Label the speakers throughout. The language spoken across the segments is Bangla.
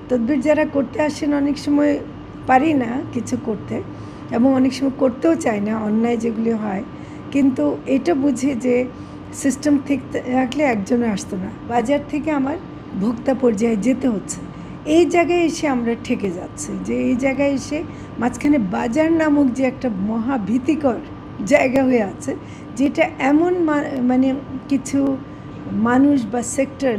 Speaker 1: তদবির যারা করতে আসেন অনেক সময় পারি না কিছু করতে, এবং অনেক সময় করতেও চাই না অন্যায় যেগুলি হয়। কিন্তু এটা বুঝি যে সিস্টেম ঠিক রাখলে একজনে আসতো না, বাজার থেকে আমার ভোক্তা পর্যায়ে যেতে হচ্ছে। এই জায়গায় এসে আমরা ঠেকে যাচ্ছি, যে এই জায়গায় এসে মাঝখানে বাজার নামক যে একটা মহাভীতিকর জায়গা হয়ে আছে, যেটা এমন মানে কিছু মানুষ বা সেক্টর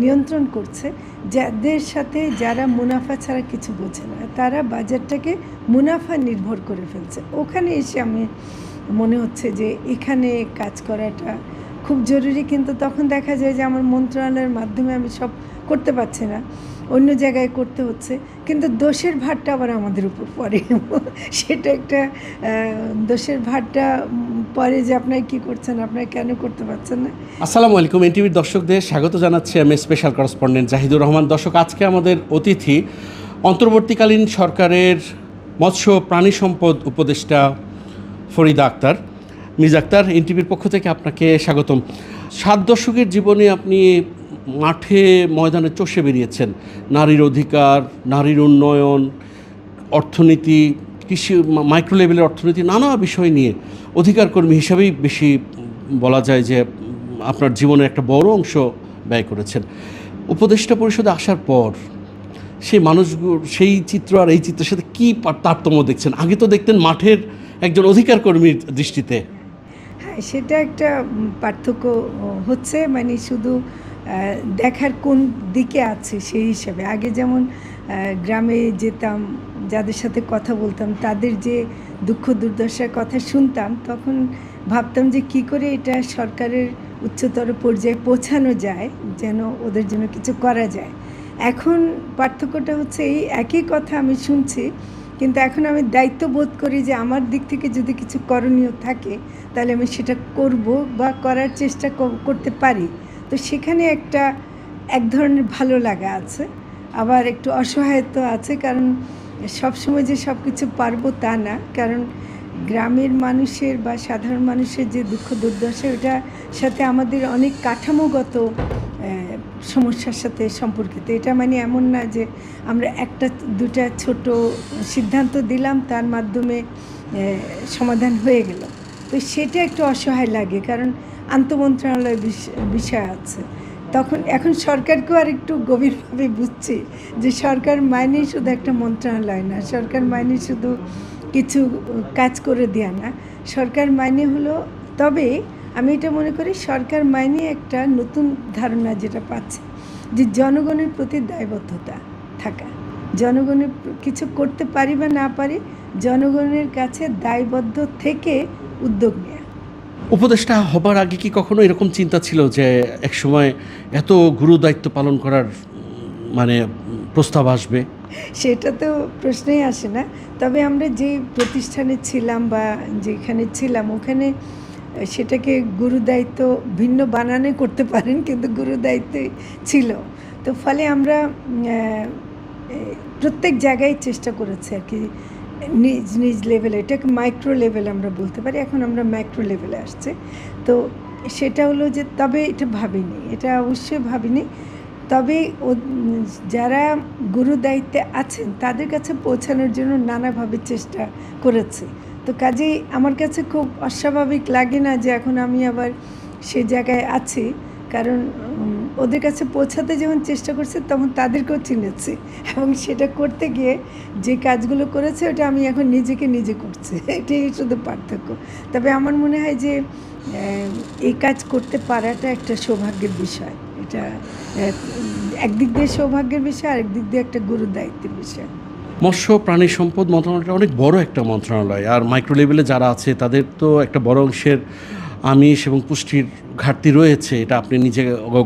Speaker 1: নিয়ন্ত্রণ করছে, যাদের সাথে যারা মুনাফা ছাড়া কিছু বোঝে না, তারা বাজারটাকে মুনাফা নির্ভর করে ফেলছে। ওখানে এসে আমি মনে হচ্ছে যে এখানে কাজ করাটা খুব জরুরি। কিন্তু তখন দেখা যায় যে আমার মন্ত্রণালয়ের মাধ্যমে আমি সব করতে পারছি না, অন্য জায়গায় করতে হচ্ছে, কিন্তু দোষের ভারটা আবার আমাদের উপর পড়ে। সেটা একটা দোষের ভারটা পরে যে আপনারা কী করছেন, আপনারা কেন করতে পারছেন না।
Speaker 2: আসসালামু আলাইকুম, এনটিভির দর্শকদের স্বাগত জানাচ্ছি আমি স্পেশাল করেসপন্ডেন্ট জাহিদুর রহমান। দর্শক, আজকে আমাদের অতিথি অন্তর্বর্তীকালীন সরকারের মৎস্য প্রাণী সম্পদ উপদেষ্টা ফরিদা আক্তার। মিস আক্তার, এনটিভির পক্ষ থেকে আপনাকে স্বাগতম। 7 দশকের জীবনে আপনি মাঠে ময়দানে চষে বেরিয়েছেন। নারীর অধিকার, নারীর উন্নয়ন, অর্থনীতি, কৃষি, মাইক্রো লেভেলের অর্থনীতি, নানা বিষয় নিয়ে অধিকার কর্মী হিসাবেই বেশি বলা যায় যে আপনার জীবনের একটা বড় অংশ ব্যয় করেছেন। উপদেষ্টা পরিষদে আসার পর সেই মানুষগুলো, সেই চিত্র আর এই চিত্রের সাথে কী তারতম্য দেখছেন? আগে তো দেখতেন মাঠের একজন অধিকার কর্মীর দৃষ্টিতে।
Speaker 1: হ্যাঁ, সেটা একটা পার্থক্য হচ্ছে, মানে শুধু দেখার কোন দিকে আছে সেই হিসাবে। আগে যেমন গ্রামে যেতাম, যাদের সাথে কথা বলতাম, তাদের যে দুঃখ দুর্দশার কথা শুনতাম, তখন ভাবতাম যে কী করে এটা সরকারের উচ্চতর পর্যায়ে পৌঁছানো যায়, যেন ওদের জন্য কিছু করা যায়। এখন পার্থক্যটা হচ্ছে এই একই কথা আমি শুনছি, কিন্তু এখন আমি দায়িত্ব বোধ করি যে আমার দিক থেকে যদি কিছু করণীয় থাকে তাহলে আমি সেটা করব বা করার চেষ্টা করতে পারি। তো সেখানে এক ধরনের ভালো লাগা আছে, আবার একটু অসহায়তা আছে, কারণ সবসময় যে সব কিছু পারবো তা না। কারণ গ্রামের মানুষের বা সাধারণ মানুষের যে দুঃখ দুর্দশা, ওটার সাথে আমাদের অনেক কাঠামোগত সমস্যার সাথে সম্পর্কিত। এটা মানে এমন না যে আমরা একটা দুটা ছোট সিদ্ধান্ত দিলাম, তার মাধ্যমে সমাধান হয়ে গেল। তো সেটা একটু অসহায় লাগে, কারণ আন্তঃমন্ত্রণালয় বিষয় আছে। এখন সরকারকেও আর একটু গভীরভাবে বুঝছি যে সরকার মাইনেই শুধু একটা মন্ত্রণালয় না, সরকার মাইনে শুধু কিছু কাজ করে দেয়া না। সরকার মাইনে হলো, তবে আমি এটা মনে করি সরকার মাইনে একটা নতুন ধারণা যেটা পাচ্ছে, যে জনগণের প্রতি দায়বদ্ধতা থাকা, জনগণের কিছু করতে পারি বা না পারি, জনগণের কাছে দায়বদ্ধ থেকে উদ্যোগ নেওয়া।
Speaker 2: উপদেষ্টা হবার আগে কি কখনো এরকম চিন্তা ছিল যে একসময় এত গুরু দায়িত্ব পালন করার মানে প্রস্তাব আসবে?
Speaker 1: সেটা তো প্রশ্নই আসে না। তবে আমরা যে প্রতিষ্ঠানে ছিলাম বা যেখানে ছিলাম, ওখানে সেটাকে গুরুদায়িত্ব ভিন্ন বানানে করতে পারেন, কিন্তু গুরুদায়িত্বই ছিল। তো ফলে আমরা প্রত্যেক জায়গায় চেষ্টা করেছি আর কি, নিজ নিজ লেভেলে। এটাকে মাইক্রো লেভেল আমরা বলতে পারি, এখন আমরা ম্যাক্রো লেভেলে আসছে। তো সেটা হলো যে, তবে এটা ভাবিনি, এটা অবশ্যই ভাবিনি। তবে যারা গুরু দায়িত্বে আছেন তাদের কাছে পৌঁছানোর জন্য নানাভাবে চেষ্টা করেছে। তো কাজেই আমার কাছে খুব অস্বাভাবিক লাগে না যে এখন আমি আবার সে জায়গায় আছি, কারণ ওদের কাছে পৌঁছাতে যখন চেষ্টা করছে তখন তাদেরকেও চিনেছি, এবং সেটা করতে গিয়ে যে কাজগুলো করেছে ওটা আমি এখন নিজেকে নিজে করছি, এটাই শুধু পার্থক্য। তবে আমার মনে হয় যে এই কাজ করতে পারাটা একটা সৌভাগ্যের বিষয়। এটা একদিক দিয়ে সৌভাগ্যের বিষয়, আরেক দিক দিয়ে একটা গুরু দায়িত্বের বিষয়।
Speaker 2: মৎস্য প্রাণী সম্পদ মন্ত্রণালয়টা অনেক বড় একটা মন্ত্রণালয়, আর মাইক্রো লেভেলে যারা আছে তাদের তো একটা বড় অংশের আমিষ এবং পুষ্টির ঘাটতি রয়েছে। এটা আপনি নিজে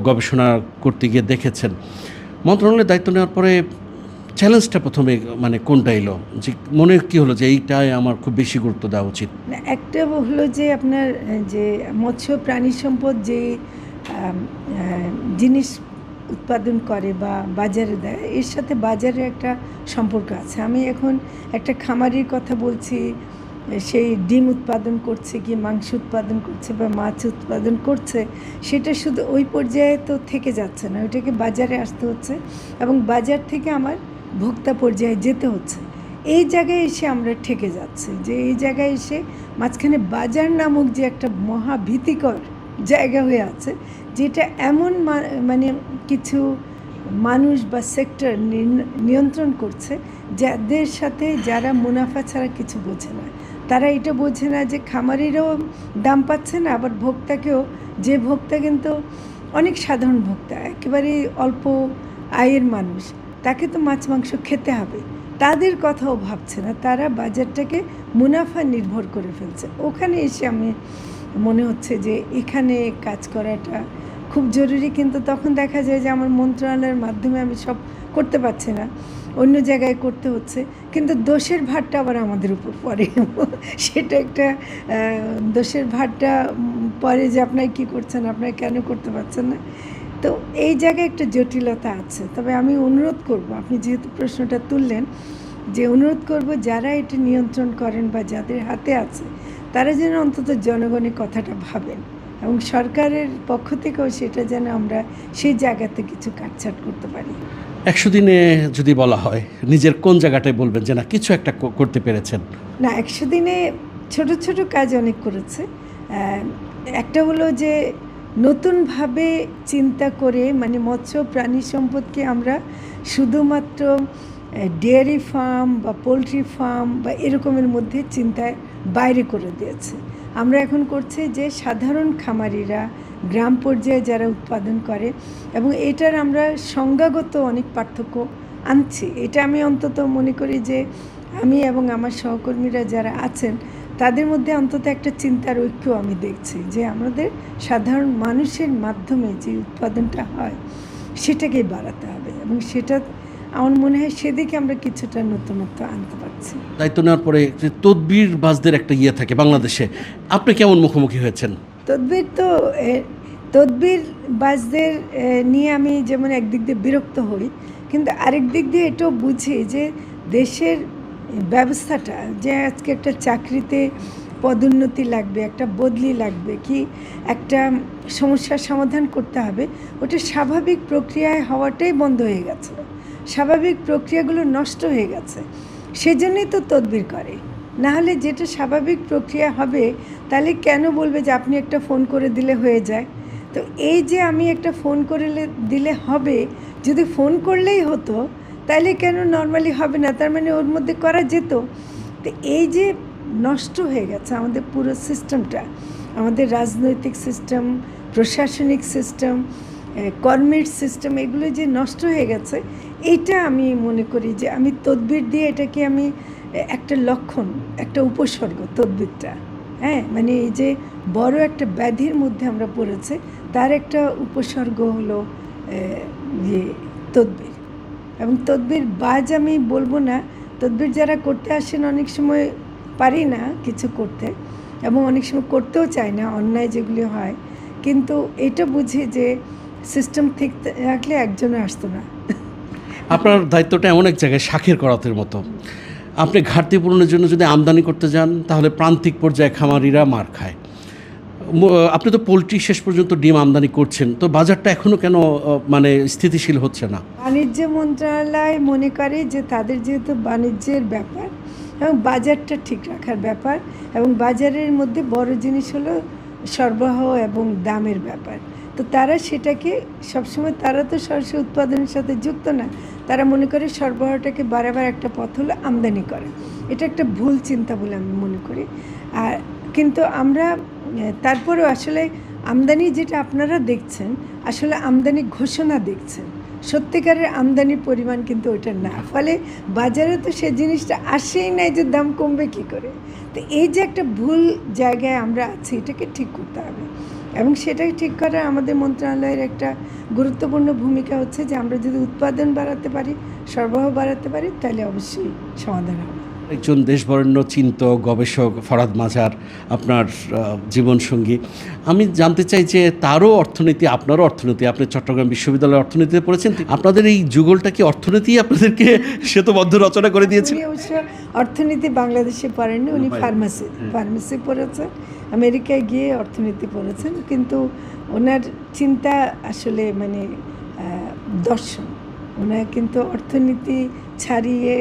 Speaker 2: গবেষণা করতে গিয়ে দেখেছেন। মন্ত্রণালয়ের দায়িত্ব নেওয়ার পরে চ্যালেঞ্জটা প্রথমে মানে কোনটা এলো, যে মনে কী হলো যে এইটায় আমার খুব বেশি গুরুত্ব দেওয়া উচিত?
Speaker 1: একটা হলো যে আপনার যে মৎস্য প্রাণী সম্পদ যে জিনিস উৎপাদন করে বা বাজারে দেয়, এর সাথে বাজারের একটা সম্পর্ক আছে। আমি এখন একটা খামারির কথা বলছি, সেই ডিম উৎপাদন করছে কি মাংস উৎপাদন করছে বা মাছ উৎপাদন করছে, সেটা শুধু ওই পর্যায়ে তো থেকে যাচ্ছে না, ওইটাকে বাজারে আসতে হচ্ছে এবং বাজার থেকে আমার ভোক্তা পর্যায়ে যেতে হচ্ছে। এই জায়গায় এসে আমরা ঠেকে যাচ্ছি, যে এই জায়গায় এসে মাঝখানে বাজার নামক যে একটা মহাভীতিকর জায়গা হয়ে আছে, যেটা এমন মানে কিছু মানুষ বা সেক্টর নিয়ন্ত্রণ করছে, যাদের সাথে যারা মুনাফা ছাড়া কিছু বোঝে না। তারা এটা বোঝে না যে খামারিরাও দাম পাচ্ছে না, আবার ভোক্তাকেও, যে ভোক্তা কিন্তু অনেক সাধারণ ভোক্তা, একেবারে অল্প আয়ের মানুষ, তাকে তো মাছ মাংস খেতে হবে, তাদের কথাও ভাবছে না। তারা বাজারটাকে মুনাফা নির্ভর করে ফেলছে। ওখানে এসে আমি মনে হচ্ছে যে এখানে কাজ করাটা খুব জরুরি, কিন্তু তখন দেখা যায় যে আমার মন্ত্রণালয়ের মাধ্যমে আমি সব করতে পারছি না, অন্য জায়গায় করতে হচ্ছে, কিন্তু দোষের ভারটা আবার আমাদের উপর পড়ে। সেটা একটা দোষের ভারটা পরে যে আপনারা কী করছেন, আপনারা কেন করতে পারছেন না। তো এই জায়গায় একটা জটিলতা আছে। তবে আমি অনুরোধ করব, আপনি যেহেতু প্রশ্নটা তুললেন, যে অনুরোধ করব যারা এটা নিয়ন্ত্রণ করেন বা যাদের হাতে আছে, তারা যেন অন্তত জনগণের কথাটা ভাবেন এবং সরকারের পক্ষ থেকেও সেটা যেন আমরা সেই জায়গাতে কিছু কাটছাট করতে পারি।
Speaker 2: 100 দিনে যদি বলা হয়, নিজের কোন জায়গাটায় বলবেন যে না কিছু একটা করতে পেরেছেন?
Speaker 1: না, 100 দিনে ছোট ছোট কাজ অনেক করেছে। একটা হলো যে নতুনভাবে চিন্তা করে, মানে মৎস্য প্রাণী সম্পদকে আমরা শুধুমাত্র ডেয়ারি ফার্ম বা পোলট্রি ফার্ম বা এরকমের মধ্যে চিন্তায় বাইরে করে দিয়েছে। আমরা এখন করছি যে সাধারণ খামারিরা, গ্রাম পর্যায়ে যারা উৎপাদন করে, এবং এটার আমরা সংজ্ঞাগত অনেক পার্থক্য আনছি। এটা আমি অন্তত মনে করি যে আমি এবং আমার সহকর্মীরা যারা আছেন, তাদের মধ্যে অন্তত একটা চিন্তার ঐক্য আমি দেখছি, যে আমাদের সাধারণ মানুষের মাধ্যমে যে উৎপাদনটা হয় সেটাকেই বাড়াতে হবে, এবং সেটা আমার মনে হয় সেদিকে আমরা কিছুটা নতুনত্ব আনতে পারছি।
Speaker 2: দায়িত্ব নেওয়ার পরে যে তদবির বাজদের একটা ইয়ে থাকে বাংলাদেশে, আপনি কেমন মুখোমুখি হয়েছেন?
Speaker 1: তদবির বাজদের নিয়ে আমি যেমন একদিক দিয়ে বিরক্ত হই, কিন্তু আরেক দিক দিয়ে এটাও বুঝি যে দেশের ব্যবস্থাটা, যে আজকে একটা চাকরিতে পদোন্নতি লাগবে, একটা বদলি লাগবে, কি একটা সমস্যার সমাধান করতে হবে, ওটা স্বাভাবিক প্রক্রিয়ায় হওয়াটাই বন্ধ হয়ে গেছে, স্বাভাবিক প্রক্রিয়াগুলো নষ্ট হয়ে গেছে। সেজন্যই তো তদবির করে, না হলে যেটা স্বাভাবিক প্রক্রিয়া হবে, তাহলে কেন বলবে যে আপনি একটা ফোন করে দিলে হয়ে যায়। তো এই যে আমি একটা ফোন করে দিলে হবে, যদি ফোন করলেই হতো তাহলে কেন নর্মালি হবে না? তার মানে ওর মধ্যে করা যেত। তো এই যে নষ্ট হয়ে গেছে আমাদের পুরো সিস্টেমটা, আমাদের রাজনৈতিক সিস্টেম, প্রশাসনিক সিস্টেম, কর্মের সিস্টেম, এগুলো যে নষ্ট হয়ে গেছে, এইটা আমি মনে করি যে আমি তদবির দিয়ে এটাকে আমি একটা লক্ষণ, একটা উপসর্গ তদবিরটা, হ্যাঁ, মানে এই যে বড় একটা ব্যাধির মধ্যে আমরা পড়েছে, তার একটা উপসর্গ হলো তদবির। এবং তদবির বাজ আমি বলবো না, তদবির যারা করতে আসেন অনেক সময় পারি না কিছু করতে, এবং অনেক সময় করতেও চাই না, অন্যায় যেগুলি হয়, কিন্তু এটা বুঝি যে সিস্টেম ঠিক রাখলে একজনে আসতো না।
Speaker 2: আপনার দায়িত্বটা এমন এক জায়গায় শাখের করাতের মতো। আপনি ঘাটতি পূরণের জন্য যদি আমদানি করতে যান, তাহলে প্রান্তিক পর্যায়ে খামারিরা মার খায়। আপনি তো পোলট্রি শেষ পর্যন্ত ডিম আমদানি করছেন, তো বাজারটা এখনও কেন মানে স্থিতিশীল হচ্ছে না?
Speaker 1: বাণিজ্য মন্ত্রণালয় মনে করে যে তাদের যেহেতু বাণিজ্যের ব্যাপার এবং বাজারটা ঠিক রাখার ব্যাপার, এবং বাজারের মধ্যে বড় জিনিস হলো সরবরাহ এবং দামের ব্যাপার, তো তারা সেটাকে সবসময়, তারা তো সরাসরি উৎপাদনের সাথে যুক্ত না, তারা মনে করে সরবরাহটাকে বারবার একটা পথ হলো আমদানি করে। এটা একটা ভুল চিন্তা বলে আমি মনে করি। আর কিন্তু আমরা তারপরেও আসলে আমদানি যেটা আপনারা দেখছেন, আসলে আমদানি ঘোষণা দেখছেন, সত্যিকারের আমদানির পরিমাণ কিন্তু ওইটা না, ফলে বাজারে তো সে জিনিসটা আসেই নাই, যে দাম কমবে কী করে। তো এই যে একটা ভুল জায়গায় আমরা আছি, এটাকে ঠিক করতে হবে, এবং সেটাই ঠিক করা আমাদের মন্ত্রণালয়ের একটা গুরুত্বপূর্ণ ভূমিকা হচ্ছে, যে আমরা যদি উৎপাদন বাড়াতে পারি, সরবরাহ বাড়াতে পারি, তাহলে অবশ্যই সমাধান হবে।
Speaker 2: একজন দেশবরেণ্য চিন্তক, গবেষক ফরহাদ মাজার আপনার জীবনসঙ্গী। আমি জানতে চাই যে তারও অর্থনীতি, আপনারও অর্থনীতি, আপনি চট্টগ্রাম বিশ্ববিদ্যালয়ের অর্থনীতিতে পড়েছেন, আপনাদের এই যুগলটা কি অর্থনীতি আপনাদেরকে শ্বেতবদ্ধ রচনা করে দিয়েছে?
Speaker 1: অবশ্য অর্থনীতি বাংলাদেশে পড়েননি, উনি
Speaker 2: বাইরে।
Speaker 1: ফার্মেসি পড়েছেন, আমেরিকায় গিয়ে অর্থনীতি পড়েছেন, কিন্তু ওনার চিন্তা আসলে মানে দর্শন। ওনার কিন্তু অর্থনীতি ছাড়িয়ে,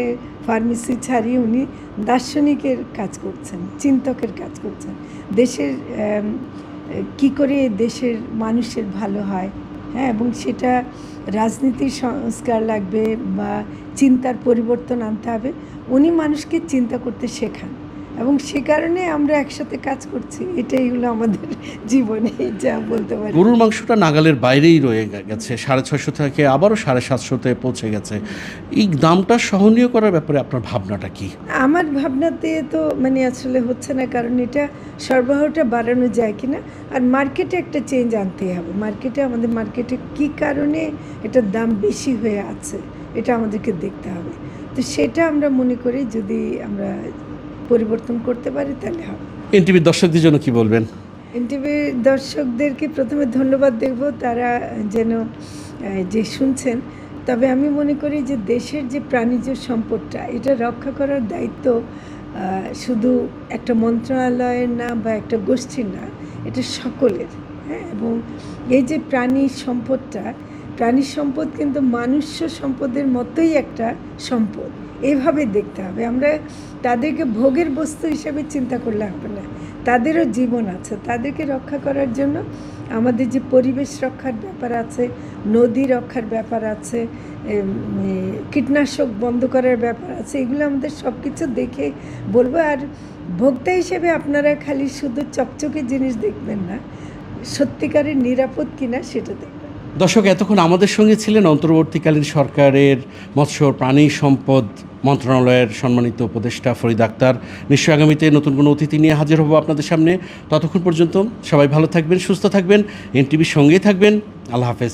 Speaker 1: ফার্মেসি ছাড়িয়ে উনি দার্শনিকের কাজ করছেন, চিন্তকের কাজ করছেন। দেশের কি করে দেশের মানুষের ভালো হয়, হ্যাঁ, এবং সেটা রাজনীতির সংস্কার লাগবে বা চিন্তার পরিবর্তন আনতে হবে। উনি মানুষকে চিন্তা করতে শেখান এবং সে কারণে আমরা একসাথে কাজ করছি। এটাই হলো আমাদের জীবনে যা বলতে পারি।
Speaker 2: গরুর মাংসটা নাগালের বাইরেই রয়ে গেছে, 650 থেকে আবারও 750-তে পৌঁছে গেছে। এই দামটা সহনীয় করার ব্যাপারে আপনার ভাবনাটা কি?
Speaker 1: আমার ভাবনাতে তো মানে আসলে হচ্ছে না, কারণ এটা সরবরাহটা বাড়ানো যায় কিনা, আর মার্কেটে একটা চেঞ্জ আনতে হবে। আমাদের মার্কেটে কী কারণে এটার দাম বেশি হয়ে আছে এটা আমাদেরকে দেখতে হবে। তো সেটা আমরা মনে করি যদি আমরা পরিবর্তন করতে পারি তাহলে হবে।
Speaker 2: এনটিভির দর্শকদের জন্য কি বলবেন?
Speaker 1: এনটিভির দর্শকদেরকে প্রথমে ধন্যবাদ দেব, তারা যেন যে শুনছেন। তবে আমি মনে করি যে দেশের যে প্রাণীজ সম্পদটা, এটা রক্ষা করার দায়িত্ব শুধু একটা মন্ত্রণালয়ের না বা একটা গোষ্ঠীর না, এটা সকলের, হ্যাঁ। এবং এই যে প্রাণী সম্পদ কিন্তু মানুষ্য সম্পদের মতোই একটা সম্পদ, এভাবে দেখতে হবে। আমরা তাদেরকে ভোগের বস্তু হিসেবে চিন্তা করলে হবে না, তাদেরও জীবন আছে। তাদেরকে রক্ষা করার জন্য আমাদের যে পরিবেশ রক্ষার ব্যাপার আছে, নদী রক্ষার ব্যাপার আছে, কীটনাশক বন্ধ করার ব্যাপার আছে, এগুলো আমাদের সব কিছু দেখে বলবো। আর ভোক্তা হিসেবে আপনারা খালি শুধু চকচকে জিনিস দেখবেন না, সত্যিকারের নিরাপদ কিনা সেটা দেখবেন।
Speaker 2: দর্শক, এতক্ষণ আমাদের সঙ্গে ছিলেন অন্তর্বর্তীকালীন সরকারের মৎস্য প্রাণী সম্পদ মন্ত্রণালয়ের সম্মানিত উপদেষ্টা ফরিদা আক্তার। নিশ্চয়ই আগামীতে নতুন কোনো অতিথি নিয়ে হাজির হব আপনাদের সামনে। ততক্ষণ পর্যন্ত সবাই ভালো থাকবেন, সুস্থ থাকবেন, এনটিভির সঙ্গেই থাকবেন। আল্লাহ হাফেজ।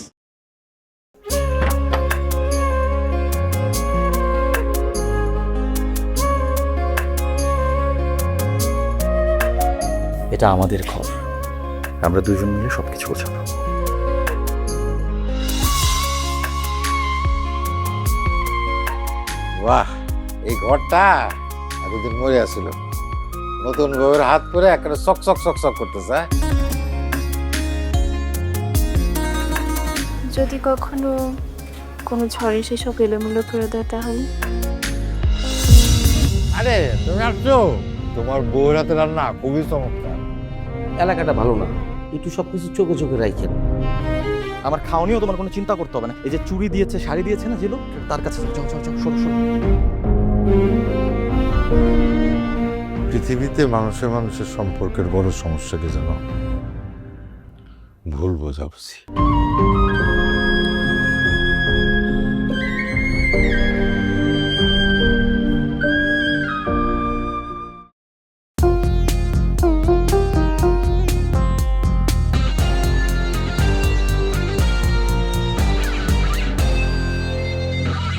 Speaker 3: এটা আমাদের ঘর, আমরা দুজন মিলে সবকিছু গোছাবো।
Speaker 4: বাহ, এই ঘরটা এতদিন মরে আসছিল, নতুন বউয়ের হাত পরে একটা চক চক চক চক করতেছে।
Speaker 5: যদি কখনো কোনো ঝড়ে সেসব এলোমেলো করে দেয় তাহলে?
Speaker 4: আরে তুমি আসছো, তোমার বউয়ের হাতে রান্না খুবই চমৎকার।
Speaker 3: এলাকাটা ভালো না, একটু সবকিছু চোখে চোখে রাখেন।
Speaker 6: আমার খাওয়ানিও তোমার কোনো চিন্তা করতে হবে না। এই যে চুড়ি দিয়েছে, শাড়ি দিয়েছে না জিলো, তার কাছে যাও যাও যাও, সরো সরো।
Speaker 4: পৃথিবীতে মানুষের সম্পর্কের বড় সমস্যা কি জানো? ভুল বোঝাবুঝি।